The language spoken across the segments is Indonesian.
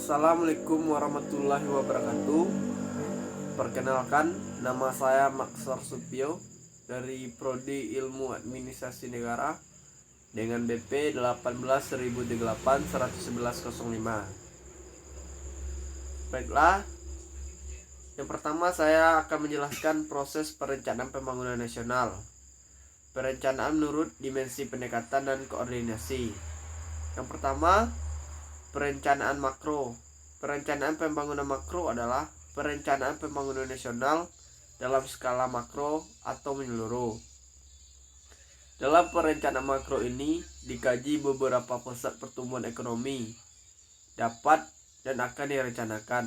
Assalamualaikum warahmatullahi wabarakatuh. Perkenalkan, nama saya Maksar Supio dari Prodi Ilmu Administrasi Negara dengan BP 18.038-11105. Baiklah, yang pertama saya akan menjelaskan proses perencanaan pembangunan nasional. Perencanaan menurut dimensi pendekatan dan koordinasi. Yang pertama, perencanaan makro. Perencanaan pembangunan makro adalah perencanaan pembangunan nasional dalam skala makro atau menyeluruh. Dalam perencanaan makro ini dikaji beberapa pusat pertumbuhan ekonomi dapat dan akan direncanakan.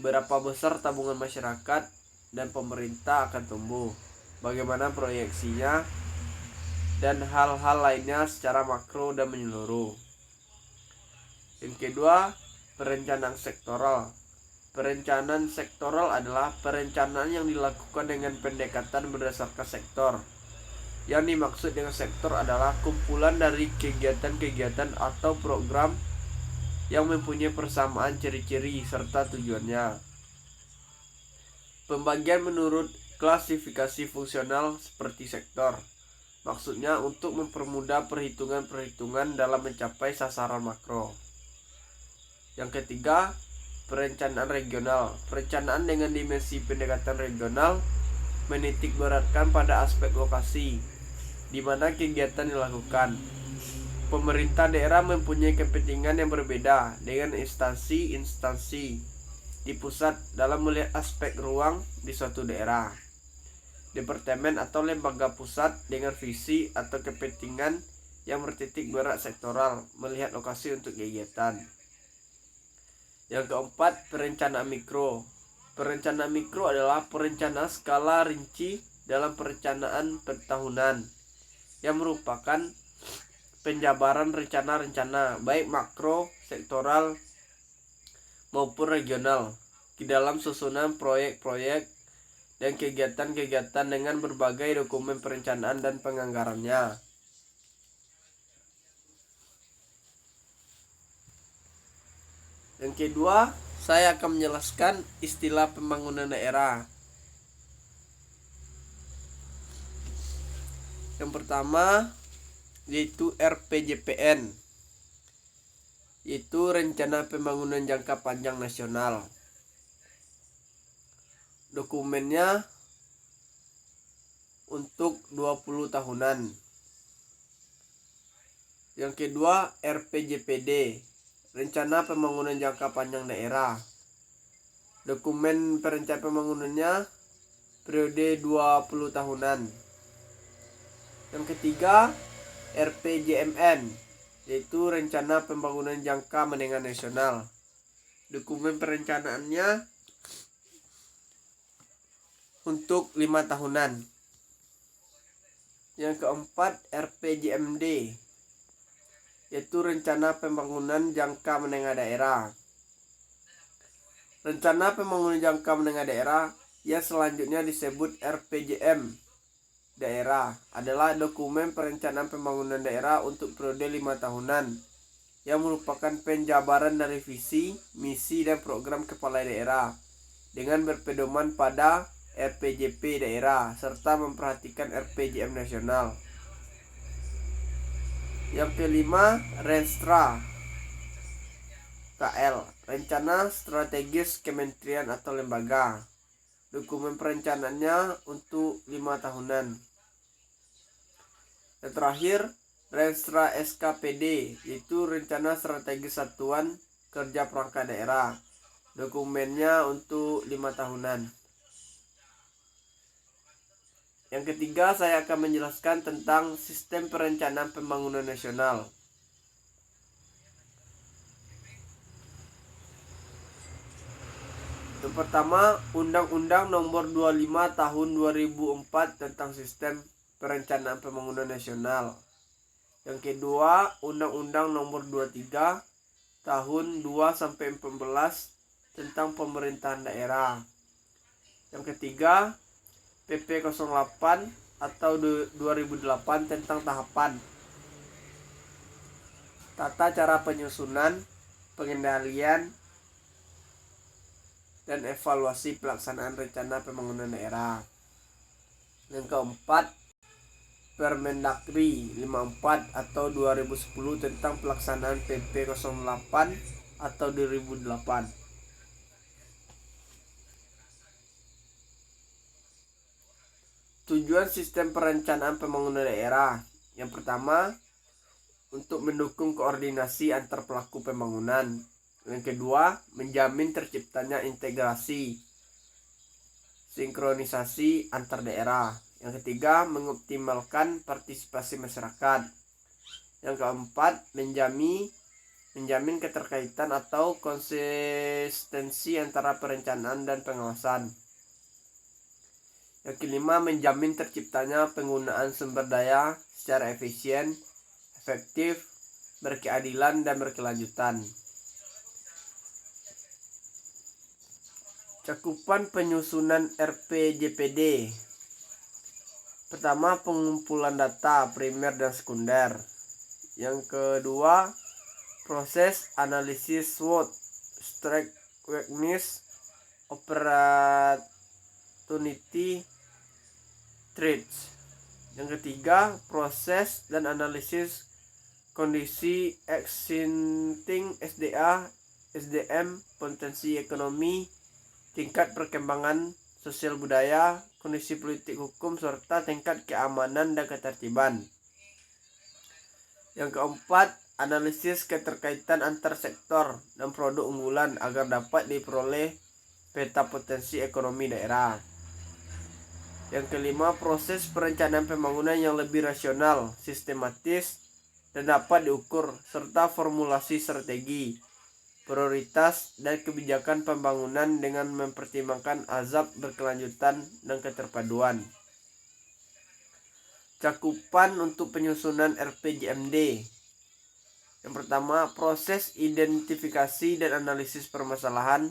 Berapa besar tabungan masyarakat dan pemerintah akan tumbuh, bagaimana proyeksinya, dan hal-hal lainnya secara makro dan menyeluruh. Yang kedua, perencanaan sektoral. Perencanaan sektoral adalah perencanaan yang dilakukan dengan pendekatan berdasarkan sektor. Yang dimaksud dengan sektor adalah kumpulan dari kegiatan-kegiatan atau program yang mempunyai persamaan ciri-ciri serta tujuannya. Pembagian menurut klasifikasi fungsional seperti sektor. Maksudnya untuk mempermudah perhitungan-perhitungan dalam mencapai sasaran makro. Yang ketiga, perencanaan regional. Perencanaan dengan dimensi pendekatan regional menitik beratkan pada aspek lokasi di mana kegiatan dilakukan. Pemerintah daerah mempunyai kepentingan yang berbeda dengan instansi-instansi di pusat dalam melihat aspek ruang di suatu daerah. Departemen atau lembaga pusat dengan visi atau kepentingan yang bertitik berat sektoral melihat lokasi untuk kegiatan. Yang keempat, perencanaan mikro. Perencanaan mikro adalah perencanaan skala rinci dalam perencanaan tahunan yang merupakan penjabaran rencana-rencana baik makro, sektoral maupun regional di dalam susunan proyek-proyek dan kegiatan-kegiatan dengan berbagai dokumen perencanaan dan penganggarannya. Yang kedua, saya akan menjelaskan istilah pembangunan daerah. Yang pertama, yaitu RPJPN, yaitu Rencana Pembangunan Jangka Panjang Nasional. Dokumennya untuk 20 tahunan. Yang kedua, RPJPD, Rencana Pembangunan Jangka Panjang Daerah. Dokumen perencanaan pembangunannya periode 20 tahunan. Yang ketiga, RPJMN, yaitu Rencana Pembangunan Jangka Menengah Nasional. Dokumen perencanaannya untuk 5 tahunan. Yang keempat, RPJMD, yaitu Rencana Pembangunan Jangka Menengah Daerah. Rencana Pembangunan Jangka Menengah Daerah yang selanjutnya disebut RPJM daerah adalah dokumen perencanaan pembangunan daerah untuk periode 5 tahunan yang merupakan penjabaran dari visi, misi, dan program kepala daerah dengan berpedoman pada RPJP daerah serta memperhatikan RPJM nasional. Yang kelima, Renstra KL, Rencana Strategis Kementerian atau Lembaga. Dokumen perencanaannya untuk 5 tahunan. Yang terakhir, Renstra SKPD, yaitu Rencana Strategis Satuan Kerja Perangkat Daerah. Dokumennya untuk 5 tahunan. Yang ketiga, saya akan menjelaskan tentang sistem perencanaan pembangunan nasional. Yang pertama, Undang-Undang Nomor 25 Tahun 2004 tentang Sistem Perencanaan Pembangunan Nasional. Yang kedua, Undang-Undang Nomor 23 Tahun 2-14 tentang Pemerintahan Daerah. Yang ketiga, PP 08 atau 2008 tentang tahapan, tata cara penyusunan, pengendalian, dan evaluasi pelaksanaan rencana pembangunan daerah. Yang keempat, Permendagri 54 atau 2010 tentang pelaksanaan PP 08 atau 2008. Tujuan sistem perencanaan pembangunan daerah. Yang pertama, untuk mendukung koordinasi antar pelaku pembangunan. Yang kedua, menjamin terciptanya integrasi, sinkronisasi antar daerah. Yang ketiga, mengoptimalkan partisipasi masyarakat. Yang keempat, menjamin keterkaitan atau konsistensi antara perencanaan dan pengawasan. Yang kelima, menjamin terciptanya penggunaan sumber daya secara efisien, efektif, berkeadilan, dan berkelanjutan. Cakupan penyusunan RPJPD. Pertama, pengumpulan data primer dan sekunder. Yang kedua, proses analisis SWOT, Strength, Weakness, Opportunity, Threats. Yang ketiga, proses dan analisis kondisi existing SDA, SDM, potensi ekonomi, tingkat perkembangan sosial budaya, kondisi politik hukum, serta tingkat keamanan dan ketertiban. Yang keempat, analisis keterkaitan antar sektor dan produk unggulan agar dapat diperoleh peta potensi ekonomi daerah. Yang kelima, proses perencanaan pembangunan yang lebih rasional, sistematis, dan dapat diukur, serta formulasi strategi, prioritas, dan kebijakan pembangunan dengan mempertimbangkan azab berkelanjutan dan keterpaduan. Cakupan untuk penyusunan RPJMD. Yang pertama, proses identifikasi dan analisis permasalahan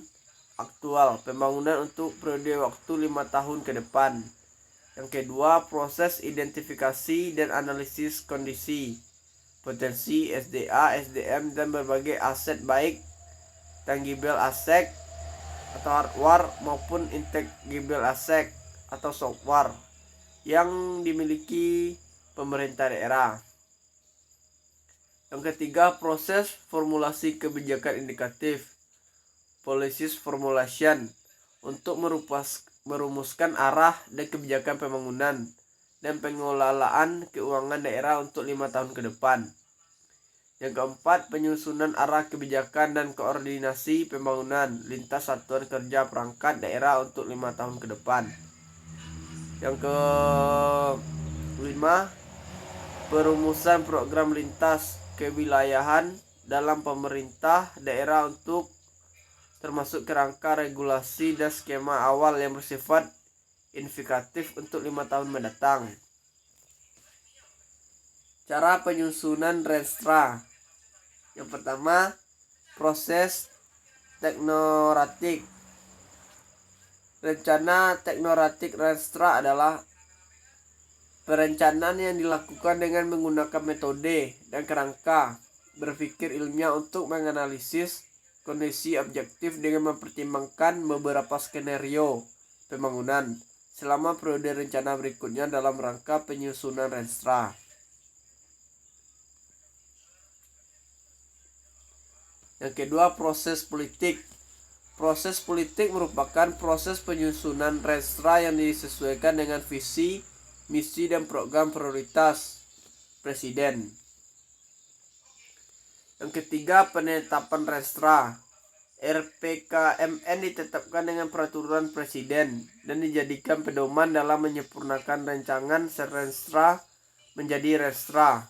aktual pembangunan untuk periode waktu 5 tahun ke depan. Yang kedua, proses identifikasi dan analisis kondisi, potensi SDA, SDM, dan berbagai aset baik tangible asset atau hardware maupun intangible asset atau software yang dimiliki pemerintah daerah. Yang ketiga, proses formulasi kebijakan indikatif, policy formulation, untuk merumuskan arah dan kebijakan pembangunan dan pengelolaan keuangan daerah untuk 5 tahun ke depan. Yang keempat, penyusunan arah kebijakan dan koordinasi pembangunan lintas satuan kerja perangkat daerah untuk 5 tahun ke depan. Yang kelima, perumusan program lintas kewilayahan dalam pemerintah daerah untuk termasuk kerangka regulasi dan skema awal yang bersifat indikatif untuk 5 tahun mendatang. Cara penyusunan Renstra. Yang pertama, proses teknoratik. Rencana teknoratik Renstra adalah perencanaan yang dilakukan dengan menggunakan metode dan kerangka berpikir ilmiah untuk menganalisis kondisi objektif dengan mempertimbangkan beberapa skenario pembangunan selama periode rencana berikutnya dalam rangka penyusunan Renstra. Yang kedua, proses politik. Proses politik merupakan proses penyusunan Renstra yang disesuaikan dengan visi, misi, dan program prioritas Presiden. Yang ketiga, penetapan Renstra. RPKMN ditetapkan dengan peraturan Presiden dan dijadikan pedoman dalam menyempurnakan rancangan Renstra menjadi Renstra.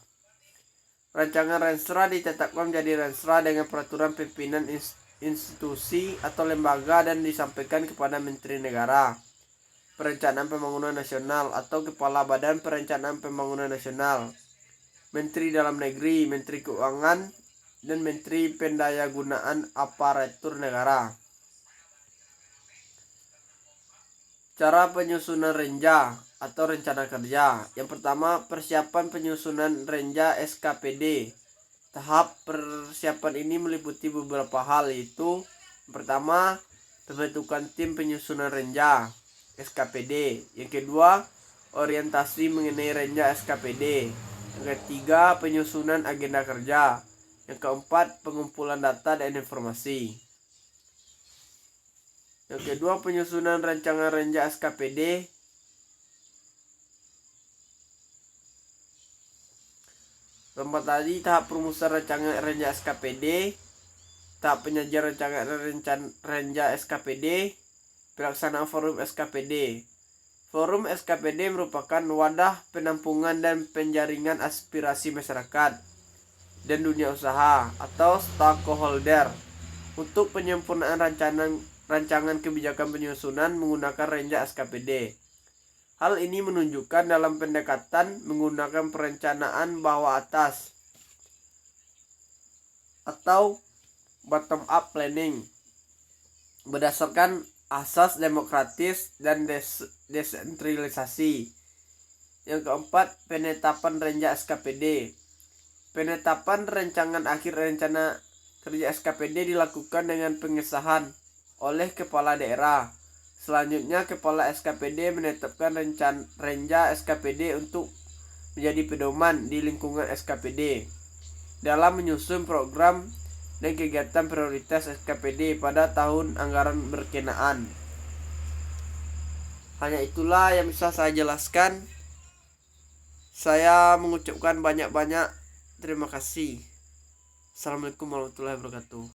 Rancangan Renstra ditetapkan menjadi Renstra dengan peraturan pimpinan institusi atau lembaga dan disampaikan kepada Menteri Negara Perencanaan Pembangunan Nasional atau Kepala Badan Perencanaan Pembangunan Nasional, Menteri Dalam Negeri, Menteri Keuangan, dan Menteri Pendayagunaan Aparatur Negara. Cara penyusunan Renja atau rencana kerja. Yang pertama, persiapan penyusunan Renja SKPD Tahap persiapan ini meliputi beberapa hal, yaitu yang pertama, pembentukan tim penyusunan renja SKPD. Yang kedua, orientasi mengenai renja SKPD. Yang ketiga, penyusunan agenda kerja. Yang keempat, pengumpulan data dan informasi. Yang kedua, penyusunan rancangan renja SKPD. Tempat tadi tahap perumusan rancangan renja SKPD, tahap penyajian rancangan renja SKPD, pelaksanaan forum SKPD. Forum SKPD merupakan wadah penampungan dan penjaringan aspirasi masyarakat dan dunia usaha atau stakeholder untuk penyempurnaan rancangan kebijakan penyusunan menggunakan renja SKPD. Hal ini menunjukkan dalam pendekatan menggunakan perencanaan bawah atas atau bottom up planning berdasarkan asas demokratis dan desentralisasi. Yang keempat, penetapan renja SKPD. Penetapan rancangan akhir rencana kerja SKPD dilakukan dengan pengesahan oleh kepala daerah. Selanjutnya, kepala SKPD menetapkan renja SKPD untuk menjadi pedoman di lingkungan SKPD dalam menyusun program dan kegiatan prioritas SKPD pada tahun anggaran berkenaan. Hanya itulah yang bisa saya jelaskan. Saya mengucapkan banyak-banyak terima kasih. Assalamualaikum warahmatullahi wabarakatuh.